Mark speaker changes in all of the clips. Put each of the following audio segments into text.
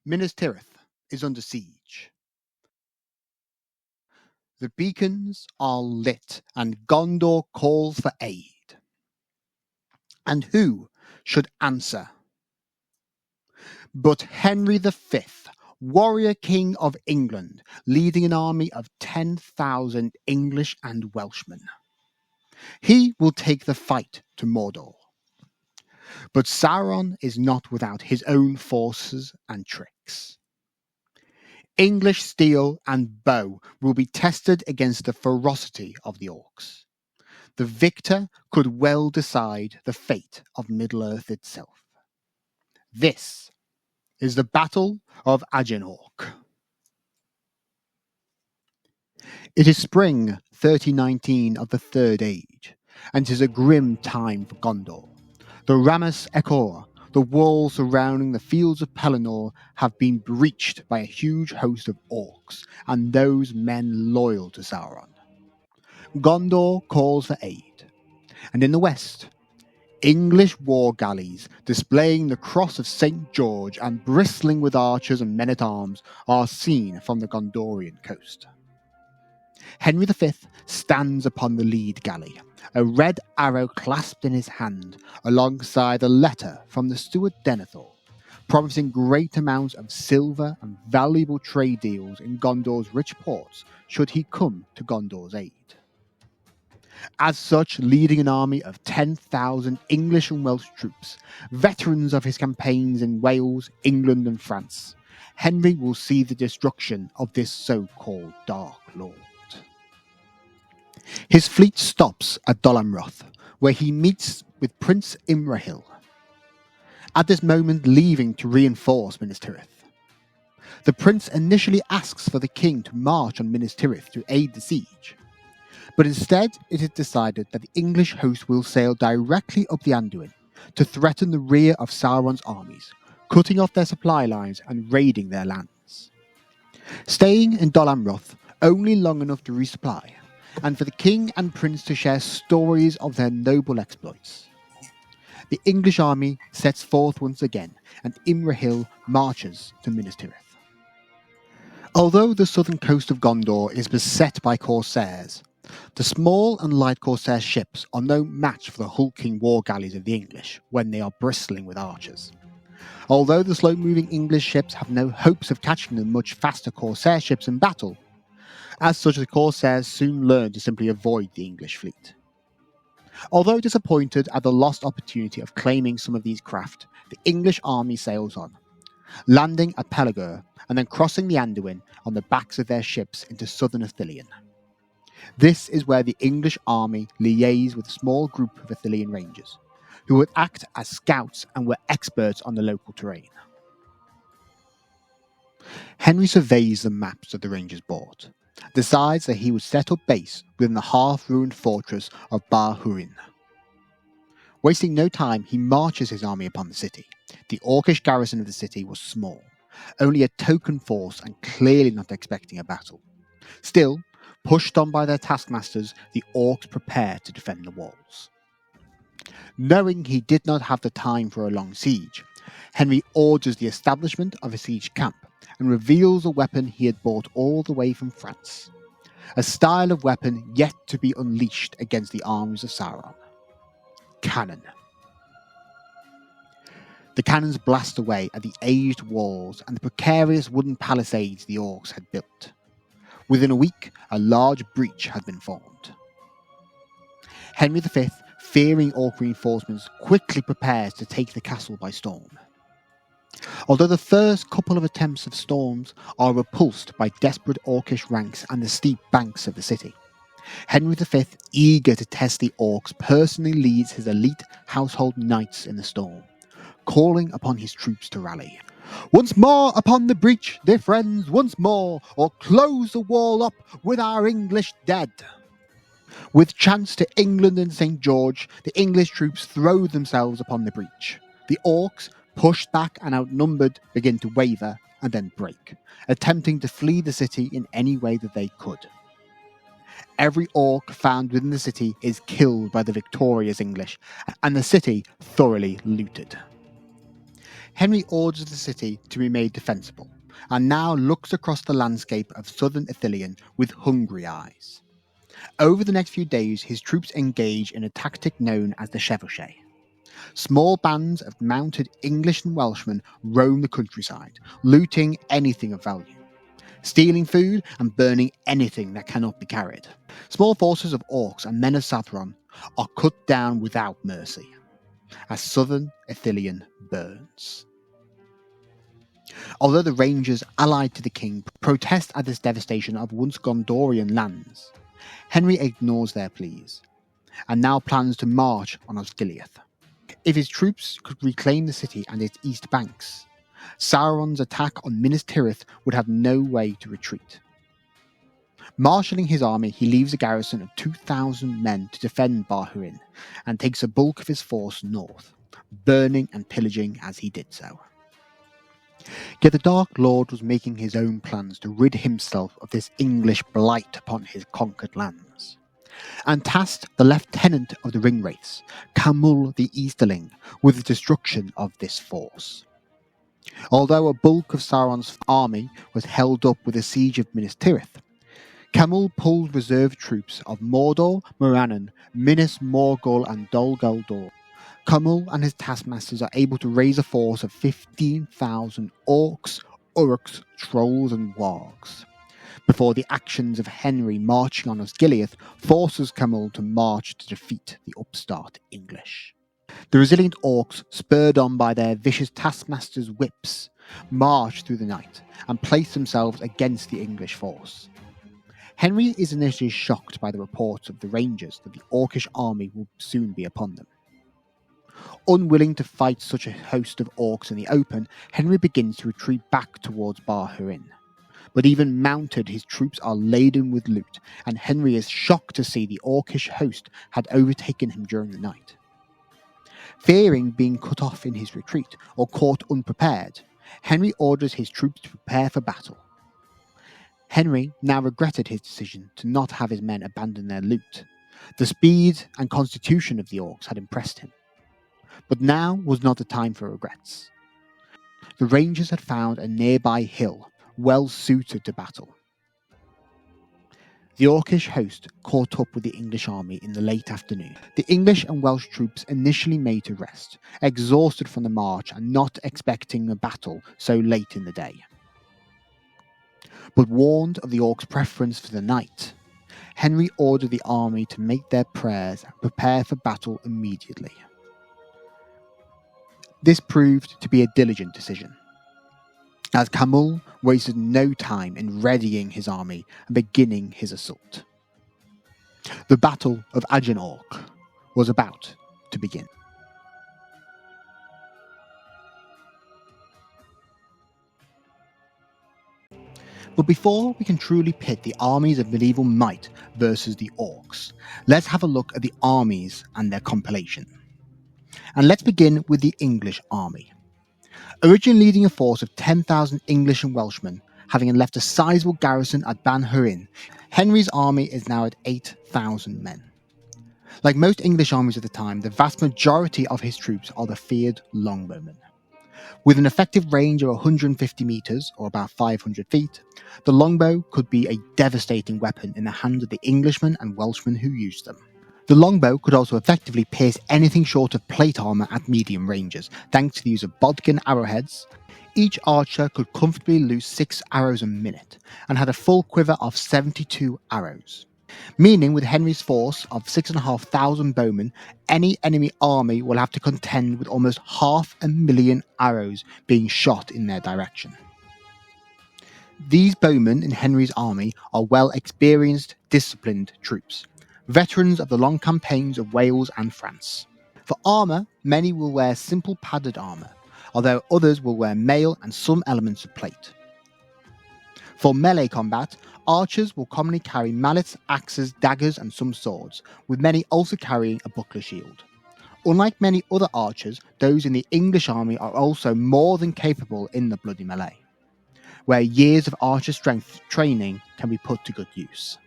Speaker 1: Minas Tirith is under siege. The beacons are lit and Gondor calls for aid. And who should answer but Henry V, warrior king of England, leading an army of 10,000 English and Welshmen. He will take the fight to Mordor. But Sauron is not without his own forces and tricks. English steel and bow will be tested against the ferocity of the orcs. The victor could well decide the fate of Middle-earth itself. This is the Battle of Aginorc. It is spring 3019 of the Third Age, and 'tis a grim time for Gondor. The Ramas Ekor, the walls surrounding the fields of Pelennor, have been breached by a huge host of orcs and those men loyal to Sauron. Gondor calls for aid, and in the west, English war galleys displaying the cross of St. George and bristling with archers and men-at-arms are seen from the Gondorian coast. Henry V stands upon the lead galley, a red arrow clasped in his hand, alongside a letter from the steward Denethor, promising great amounts of silver and valuable trade deals in Gondor's rich ports should he come to Gondor's aid. As such, leading an army of 10,000 English and Welsh troops, veterans of his campaigns in Wales, England and France, Henry will see the destruction of this so-called Dark Lord. His fleet stops at Dol Amroth, where he meets with Prince Imrahil, at this moment leaving to reinforce Minas Tirith. The prince initially asks for the king to march on Minas Tirith to aid the siege, but instead it is decided that the English host will sail directly up the Anduin to threaten the rear of Sauron's armies, cutting off their supply lines and raiding their lands. Staying in Dol Amroth only long enough to resupply, and for the king and prince to share stories of their noble exploits. The English army sets forth once again, and Imrahil marches to Minas Tirith. Although the southern coast of Gondor is beset by corsairs, the small and light corsair ships are no match for the hulking war galleys of the English when they are bristling with archers. Although the slow-moving English ships have no hopes of catching the much faster corsair ships in battle, as such the corsairs soon learn to simply avoid the English fleet. Although disappointed at the lost opportunity of claiming some of these craft, the English army sails on, landing at Pelagor and then crossing the Anduin on the backs of their ships into southern Athyllion. This is where the English army liaise with a small group of Athyllian rangers, who would act as scouts and were experts on the local terrain. Henry surveys the maps that the rangers bought, decides that he would set up base within the half-ruined fortress of Bahurin. Wasting no time, he marches his army upon the city. The Orcish garrison of the city was small, only a token force and clearly not expecting a battle. Still, pushed on by their taskmasters, the orcs prepared to defend the walls. Knowing he did not have the time for a long siege, Henry orders the establishment of a siege camp and reveals a weapon he had brought all the way from France, a style of weapon yet to be unleashed against the armies of Sauron. Cannon. The cannons blast away at the aged walls and the precarious wooden palisades the orcs had built. Within a week, a large breach had been formed. Henry V, fearing orc reinforcements, quickly prepares to take the castle by storm. Although the first couple of attempts of storms are repulsed by desperate orcish ranks and the steep banks of the city, Henry V, eager to test the orcs, personally leads his elite household knights in the storm, calling upon his troops to rally. Once more upon the breach, dear friends, once more, or close the wall up with our English dead. With chance to England and St. George, the English troops throw themselves upon the breach. The orcs, pushed back and outnumbered, begin to waver and then break, attempting to flee the city in any way that they could. Every orc found within the city is killed by the victorious English, and the city thoroughly looted. Henry orders the city to be made defensible, and now looks across the landscape of southern Athyon with hungry eyes. Over the next few days, his troops engage in a tactic known as the chevauchée. Small bands of mounted English and Welshmen roam the countryside, looting anything of value, stealing food and burning anything that cannot be carried. Small forces of orcs and men of Athyon are cut down without mercy, as southern Athyon burns. Although the Rangers allied to the king protest at this devastation of once Gondorian lands, Henry ignores their pleas, and now plans to march on Osgiliath. If his troops could reclaim the city and its east banks, Sauron's attack on Minas Tirith would have no way to retreat. Marshalling his army, he leaves a garrison of 2,000 men to defend Bahurin, and takes a bulk of his force north, burning and pillaging as he did so. Yet the Dark Lord was making his own plans to rid himself of this English blight upon his conquered lands, and tasked the lieutenant of the Ringwraiths, Camul the Easterling, with the destruction of this force. Although a bulk of Sauron's army was held up with the siege of Minas Tirith, Camul pulled reserve troops of Mordor, Morannon, Minas Morgul and Dol Guldur. Camul and his taskmasters are able to raise a force of 15,000 orcs, uruks, trolls and wargs, before the actions of Henry marching on Osgiliath forces Camul to march to defeat the upstart English. The resilient orcs, spurred on by their vicious taskmasters' whips, march through the night and place themselves against the English force. Henry is initially shocked by the reports of the Rangers that the orcish army will soon be upon them. Unwilling to fight such a host of orcs in the open, Henry begins to retreat back towards Bahurin. But even mounted, his troops are laden with loot, and Henry is shocked to see the orcish host had overtaken him during the night. Fearing being cut off in his retreat or caught unprepared, Henry orders his troops to prepare for battle. Henry now regretted his decision to not have his men abandon their loot. The speed and constitution of the orcs had impressed him. But now was not the time for regrets. The Rangers had found a nearby hill, well suited to battle. The orcish host caught up with the English army in the late afternoon. The English and Welsh troops initially made to rest, exhausted from the march and not expecting a battle so late in the day. But warned of the orcs' preference for the night, Henry ordered the army to make their prayers and prepare for battle immediately. This proved to be a diligent decision, as Camul wasted no time in readying his army and beginning his assault. The Battle of Aginorc was about to begin. But before we can truly pit the armies of medieval might versus the orcs, let's have a look at the armies and their compilation. And let's begin with the English army. Originally leading a force of 10,000 English and Welshmen, having left a sizable garrison at Bahurin, Henry's army is now at 8,000 men. Like most English armies of the time, the vast majority of his troops are the feared longbowmen. With an effective range of 150 metres, or about 500 feet, the longbow could be a devastating weapon in the hands of the Englishmen and Welshmen who used them. The longbow could also effectively pierce anything short of plate armour at medium ranges, thanks to the use of bodkin arrowheads. Each archer could comfortably loose 6 arrows a minute, and had a full quiver of 72 arrows. Meaning with Henry's force of 6,500 bowmen, any enemy army will have to contend with almost 500,000 arrows being shot in their direction. These bowmen in Henry's army are well-experienced, disciplined troops, veterans of the long campaigns of Wales and France. For armour, many will wear simple padded armour, although others will wear mail and some elements of plate. For melee combat, archers will commonly carry mallets, axes, daggers and some swords, with many also carrying a buckler shield. Unlike many other archers, those in the English army are also more than capable in the bloody melee, where years of archer strength training can be put to good use.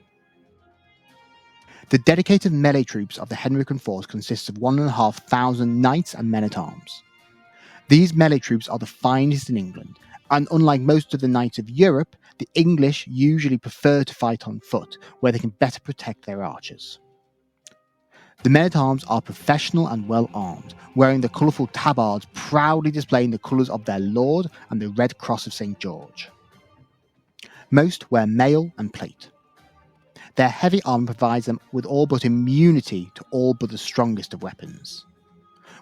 Speaker 1: The dedicated melee troops of the Henrican force consists of 1,500 knights and men-at-arms. These melee troops are the finest in England, and unlike most of the knights of Europe, the English usually prefer to fight on foot, where they can better protect their archers. The men-at-arms are professional and well armed, wearing the colourful tabards proudly displaying the colours of their lord and the Red Cross of St. George. Most wear mail and plate. Their heavy armour provides them with all but immunity to all but the strongest of weapons,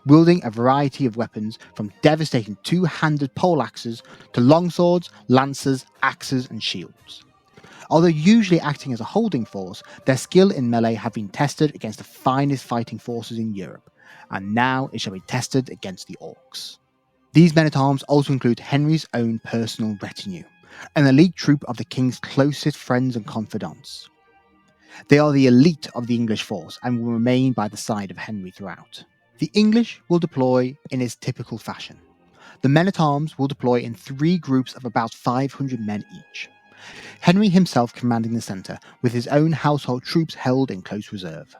Speaker 1: wielding a variety of weapons from devastating two-handed poleaxes to longswords, lances, axes and shields. Although usually acting as a holding force, their skill in melee have been tested against the finest fighting forces in Europe, and now it shall be tested against the orcs. These men-at-arms also include Henry's own personal retinue, an elite troop of the king's closest friends and confidants. They are the elite of the English force and will remain by the side of Henry throughout. The English will deploy in its typical fashion. The men-at-arms will deploy in 3 groups of about 500 men each. Henry himself commanding the centre, with his own household troops held in close reserve.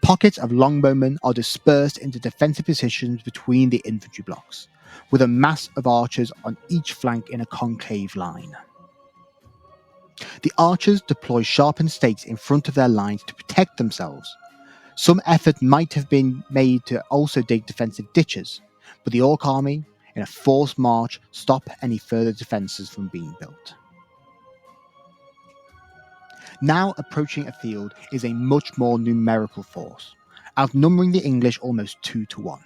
Speaker 1: Pockets of longbowmen are dispersed into defensive positions between the infantry blocks, with a mass of archers on each flank in a concave line. The archers deploy sharpened stakes in front of their lines to protect themselves. Some effort might have been made to also dig defensive ditches, but the Orc army, in a forced march, stop any further defences from being built. Now approaching a field is a much more numerical force, outnumbering the English almost 2 to 1.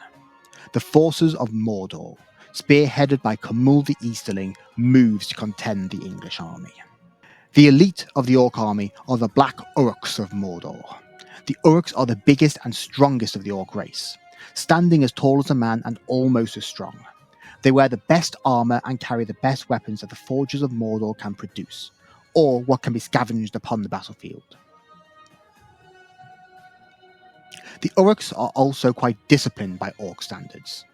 Speaker 1: The forces of Mordor, spearheaded by Camul the Easterling, moves to contend the English army. The elite of the Orc army are the Black Uruks of Mordor. The Uruks are the biggest and strongest of the Orc race, standing as tall as a man and almost as strong. They wear the best armour and carry the best weapons that the forges of Mordor can produce, or what can be scavenged upon the battlefield. The Uruks are also quite disciplined by Orc standards,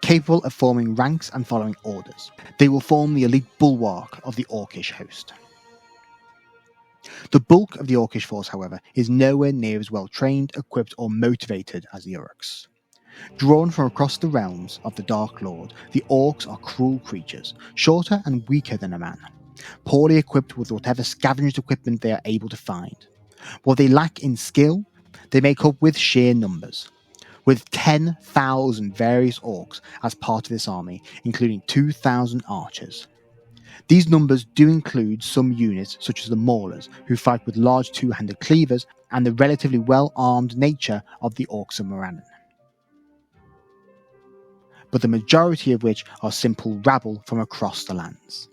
Speaker 1: capable of forming ranks and following orders. They will form the elite bulwark of the Orcish host. The bulk of the Orcish force, however, is nowhere near as well trained, equipped or motivated as the Uruks. Drawn from across the realms of the Dark Lord, the Orcs are cruel creatures, shorter and weaker than a man, poorly equipped with whatever scavenged equipment they are able to find. What they lack in skill, they make up with sheer numbers, with 10,000 various Orcs as part of this army, including 2,000 archers. These numbers do include some units such as the Maulers, who fight with large two-handed cleavers, and the relatively well-armed nature of the Orcs of Morannon, but the majority of which are simple rabble from across the lands.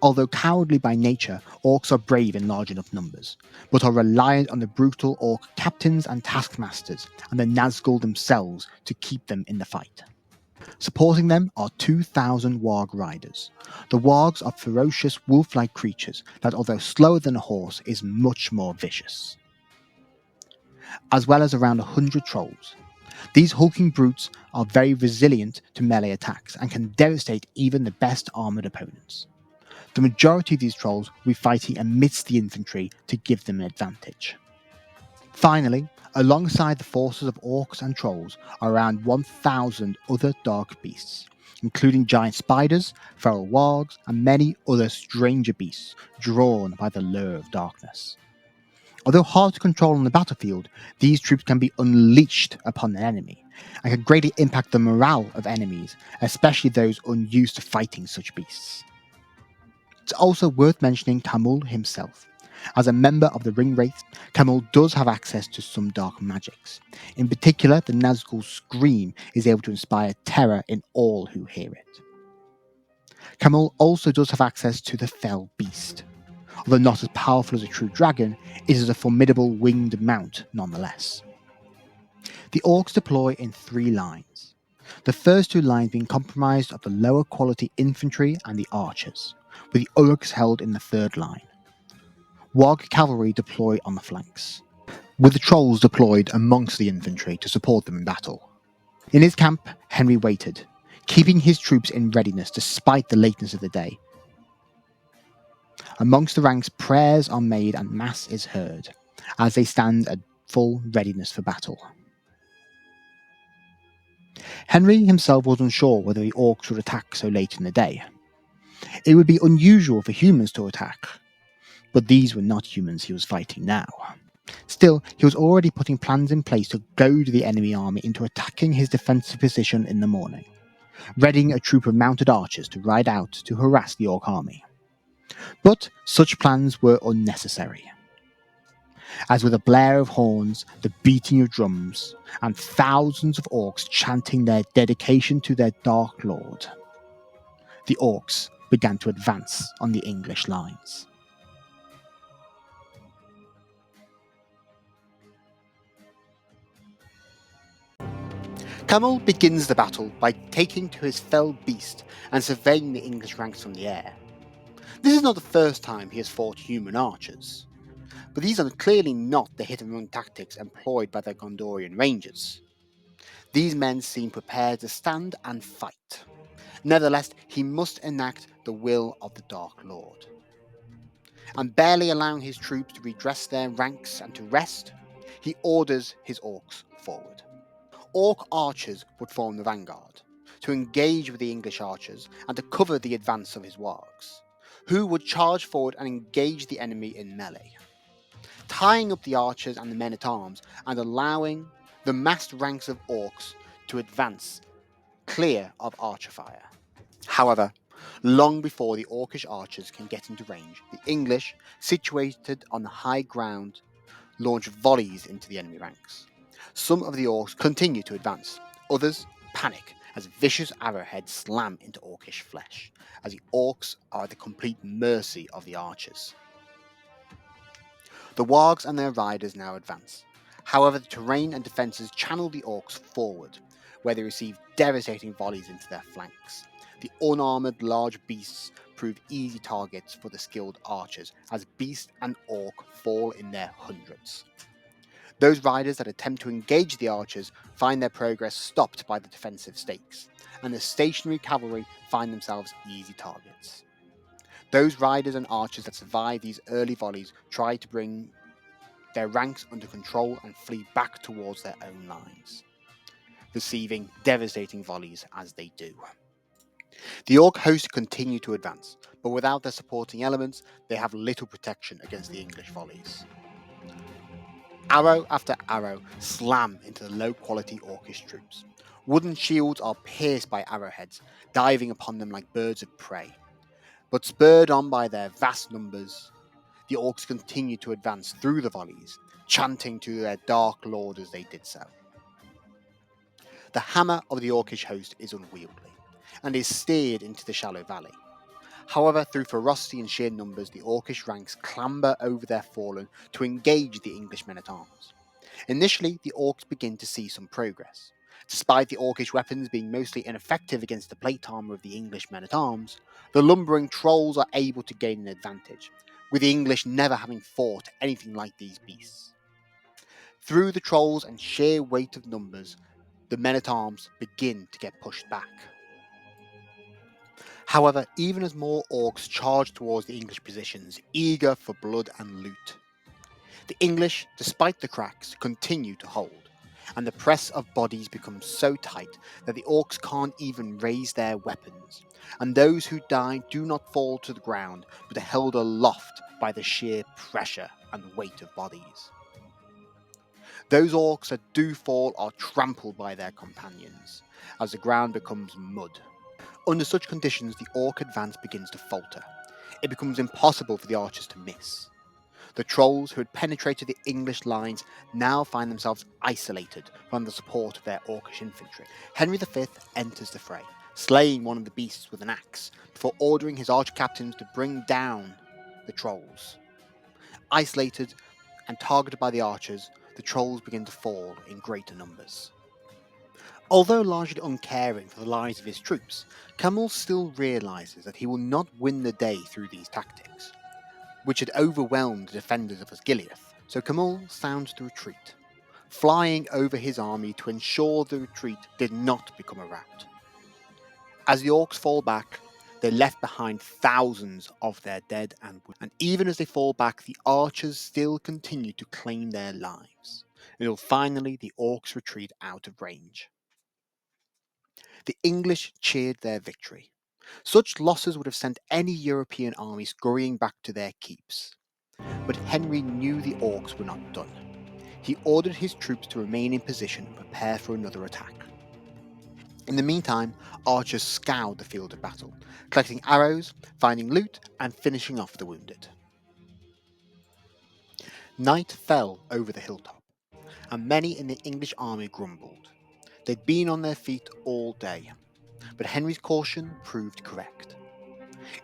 Speaker 1: Although cowardly by nature, Orcs are brave in large enough numbers, but are reliant on the brutal Orc captains and taskmasters and the Nazgul themselves to keep them in the fight. Supporting them are 2,000 Warg riders. The Wargs are ferocious wolf-like creatures that, although slower than a horse, is much more vicious. As well as around 100 trolls. These hulking brutes are very resilient to melee attacks and can devastate even the best armoured opponents. The majority of these trolls will be fighting amidst the infantry to give them an advantage. Finally, alongside the forces of Orcs and Trolls are around 1,000 other dark beasts, including giant spiders, feral wargs, and many other stranger beasts drawn by the lure of darkness. Although hard to control on the battlefield, these troops can be unleashed upon an enemy, and can greatly impact the morale of enemies, especially those unused to fighting such beasts. It's also worth mentioning Camul himself. As a member of the Ringwraiths, Camul does have access to some dark magics. In particular, the Nazgul scream is able to inspire terror in all who hear it. Camul also does have access to the Fell Beast. Although not as powerful as a true dragon, it is a formidable winged mount nonetheless. The Orcs deploy in 3 lines. The first 2 lines being comprised of the lower quality infantry and the archers, with the Uruks held in the 3rd line. Warg cavalry deploy on the flanks, with the Trolls deployed amongst the infantry to support them in battle. In his camp, Henry waited, keeping his troops in readiness despite the lateness of the day. Amongst the ranks, prayers are made and mass is heard, as they stand at full readiness for battle. Henry himself was unsure whether the orcs would attack so late in the day. It would be unusual for humans to attack, but these were not humans he was fighting now. Still, he was already putting plans in place to goad the enemy army into attacking his defensive position in the morning, readying a troop of mounted archers to ride out to harass the orc army. But such plans were unnecessary, as with a blare of horns, the beating of drums, and thousands of orcs chanting their dedication to their Dark Lord, the orcs began to advance on the English lines. Camel begins the battle by taking to his fell beast and surveying the English ranks from the air. This is not the first time he has fought human archers, but these are clearly not the hit-and-run tactics employed by the Gondorian Rangers. These men seem prepared to stand and fight. Nevertheless, he must enact the will of the Dark Lord. And barely allowing his troops to redress their ranks and to rest, he orders his orcs forward. Orc archers would form the vanguard, to engage with the English archers and to cover the advance of his wargs, who would charge forward and engage the enemy in melee, tying up the archers and the men-at-arms and allowing the massed ranks of orcs to advance clear of archer fire. However, long before the orcish archers can get into range, the English, situated on the high ground, launch volleys into the enemy ranks. Some of the orcs continue to advance, others panic as vicious arrowheads slam into orcish flesh, as the orcs are at the complete mercy of the archers. The wargs and their riders now advance. However, the terrain and defences channel the orcs forward, where they receive devastating volleys into their flanks. The unarmoured large beasts prove easy targets for the skilled archers, as beast and orc fall in their hundreds. Those riders that attempt to engage the archers find their progress stopped by the defensive stakes, and the stationary cavalry find themselves easy targets. Those riders and archers that survive these early volleys try to bring their ranks under control and flee back towards their own lines, receiving devastating volleys as they do. The orc host continue to advance, but without their supporting elements, they have little protection against the English volleys. Arrow after arrow slam into the low-quality orcish troops. Wooden shields are pierced by arrowheads, diving upon them like birds of prey. But spurred on by their vast numbers, the orcs continue to advance through the volleys, chanting to their Dark Lord as they did so. The hammer of the orcish host is unwieldy, and is steered into the shallow valley. However, through ferocity and sheer numbers, the orcish ranks clamber over their fallen to engage the English men-at-arms. Initially, the orcs begin to see some progress. Despite the orcish weapons being mostly ineffective against the plate armour of the English men-at-arms, the lumbering trolls are able to gain an advantage, with the English never having fought anything like these beasts. Through the trolls and sheer weight of numbers, the men-at-arms begin to get pushed back. However, even as more orcs charge towards the English positions, eager for blood and loot, the English, despite the cracks, continue to hold, and the press of bodies becomes so tight that the orcs can't even raise their weapons, and those who die do not fall to the ground, but are held aloft by the sheer pressure and weight of bodies. Those orcs that do fall are trampled by their companions, as the ground becomes mud. Under such conditions, the orc advance begins to falter. It becomes impossible for the archers to miss. The trolls who had penetrated the English lines now find themselves isolated from the support of their orcish infantry. Henry V enters the fray, slaying one of the beasts with an axe, before ordering his archer captains to bring down the trolls. Isolated and targeted by the archers, the trolls begin to fall in greater numbers. Although largely uncaring for the lives of his troops, Camel still realises that he will not win the day through these tactics, which had overwhelmed the defenders of Osgiliath. So Camel sounds the retreat, flying over his army to ensure the retreat did not become a rout. As the orcs fall back, they left behind thousands of their dead and wounded, and even as they fall back, the archers still continue to claim their lives, until finally the orcs retreat out of range. The English cheered their victory. Such losses would have sent any European army scurrying back to their keeps. But Henry knew the orcs were not done. He ordered his troops to remain in position and prepare for another attack. In the meantime, archers scoured the field of battle, collecting arrows, finding loot, and finishing off the wounded. Night fell over the hilltop, and many in the English army grumbled. They'd been on their feet all day, but Henry's caution proved correct.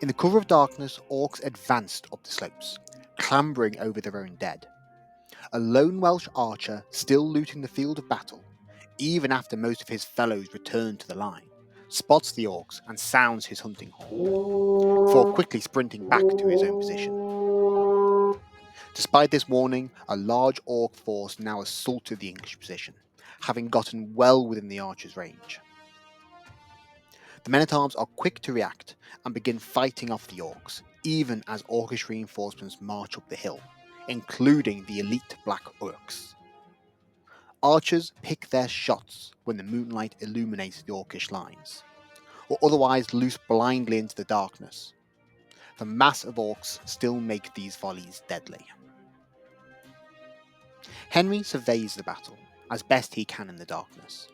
Speaker 1: In the cover of darkness, orcs advanced up the slopes, clambering over their own dead. A lone Welsh archer, still looting the field of battle, even after most of his fellows return to the line, spots the orcs and sounds his hunting horn, before quickly sprinting back to his own position. Despite this warning, a large orc force now assaulted the English position, having gotten well within the archers' range. The men-at-arms are quick to react and begin fighting off the orcs, even as orcish reinforcements march up the hill, including the elite black orcs. Archers pick their shots when the moonlight illuminates the orcish lines, or otherwise loose blindly into the darkness. The mass of orcs still make these volleys deadly. Henry surveys the battle, as best he can in the darkness.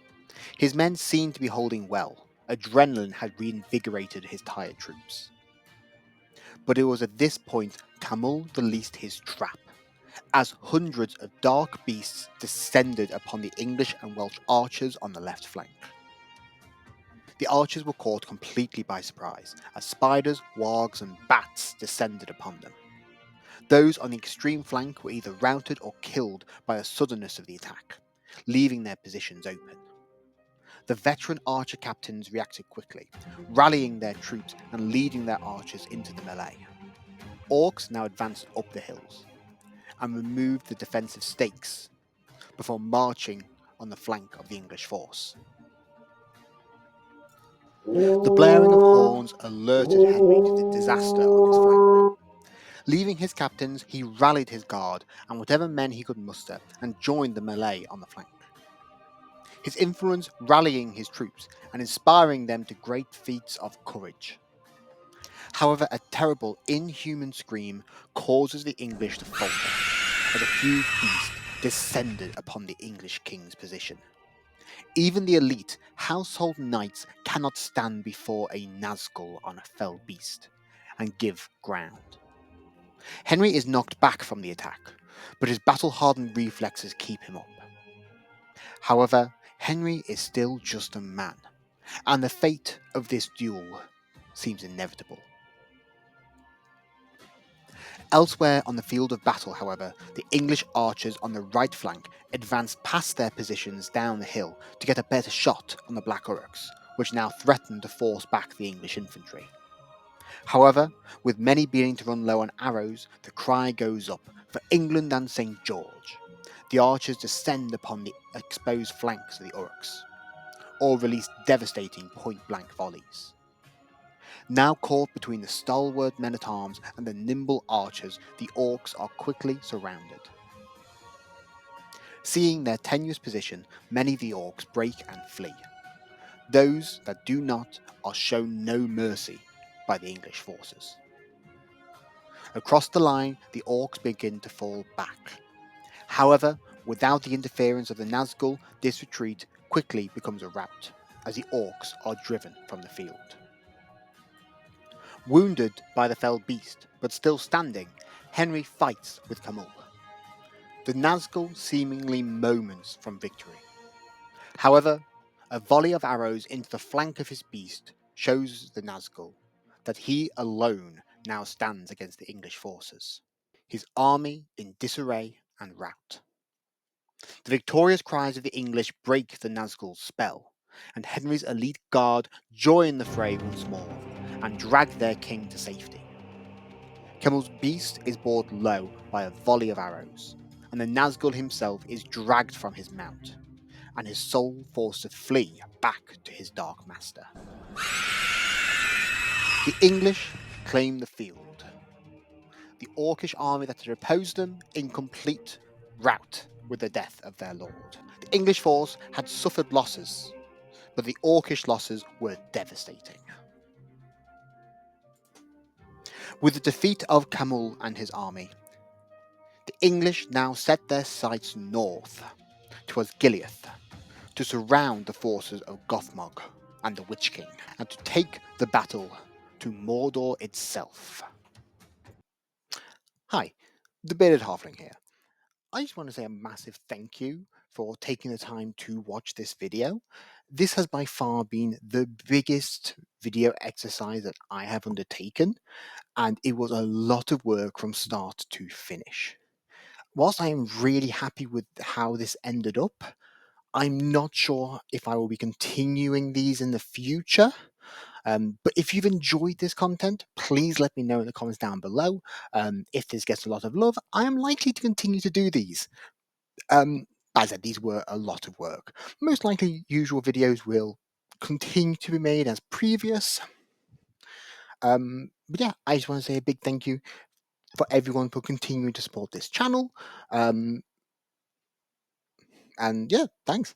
Speaker 1: His men seem to be holding well. Adrenaline had reinvigorated his tired troops. But it was at this point Camul released his trap, as hundreds of dark beasts descended upon the English and Welsh archers on the left flank. The archers were caught completely by surprise, as spiders, wargs, and bats descended upon them. Those on the extreme flank were either routed or killed by the suddenness of the attack, leaving their positions open. The veteran archer captains reacted quickly, rallying their troops and leading their archers into the melee. Orcs now advanced up the hills and removed the defensive stakes before marching on the flank of the English force. The blaring of horns alerted Henry to the disaster on his flank. Leaving his captains, he rallied his guard and whatever men he could muster and joined the melee on the flank. His influence rallying his troops and inspiring them to great feats of courage. However, a terrible, inhuman scream causes the English to falter as a huge beast descended upon the English king's position. Even the elite household knights cannot stand before a Nazgul on a fell beast and give ground. Henry is knocked back from the attack, but his battle-hardened reflexes keep him up. However, Henry is still just a man, and the fate of this duel seems inevitable. Elsewhere on the field of battle, however, the English archers on the right flank advanced past their positions down the hill to get a better shot on the Black Orcs, which now threatened to force back the English infantry. However, with many beginning to run low on arrows, the cry goes up for England and St. George. The archers descend upon the exposed flanks of the Orcs, or release devastating point-blank volleys. Now caught between the stalwart men-at-arms and the nimble archers, the orcs are quickly surrounded. Seeing their tenuous position, many of the orcs break and flee. Those that do not are shown no mercy by the English forces. Across the line, the orcs begin to fall back. However, without the interference of the Nazgul, this retreat quickly becomes a rout, as the orcs are driven from the field. Wounded by the fell beast, but still standing, Henry fights with Camul. The Nazgul seemingly moments from victory. However, a volley of arrows into the flank of his beast shows the Nazgul that he alone now stands against the English forces, his army in disarray and rout. The victorious cries of the English break the Nazgul's spell, and Henry's elite guard join the fray once more and drag their king to safety. Camul's beast is brought low by a volley of arrows, and the Nazgul himself is dragged from his mount, and his soul forced to flee back to his dark master. The English claim the field. The Orcish army that had opposed them in complete rout with the death of their lord. The English force had suffered losses, but the Orcish losses were devastating. With the defeat of Camul and his army, the English now set their sights north, towards Gileath, to surround the forces of Gothmog and the Witch King, and to take the battle to Mordor itself. Hi, the Bearded Halfling here. I just want to say a massive thank you for taking the time to watch this video. This has by far been the biggest video exercise that I have undertaken, and it was a lot of work from start to finish. Whilst I am really happy with how this ended up, I'm not sure if I will be continuing these in the future. But if you've enjoyed this content, please let me know in the comments down below. If this gets a lot of love, I am likely to continue to do these. As I said, these were a lot of work. Most likely, usual videos will continue to be made as previous. But yeah, I just want to say a big thank you for everyone for continuing to support this channel. And yeah, thanks.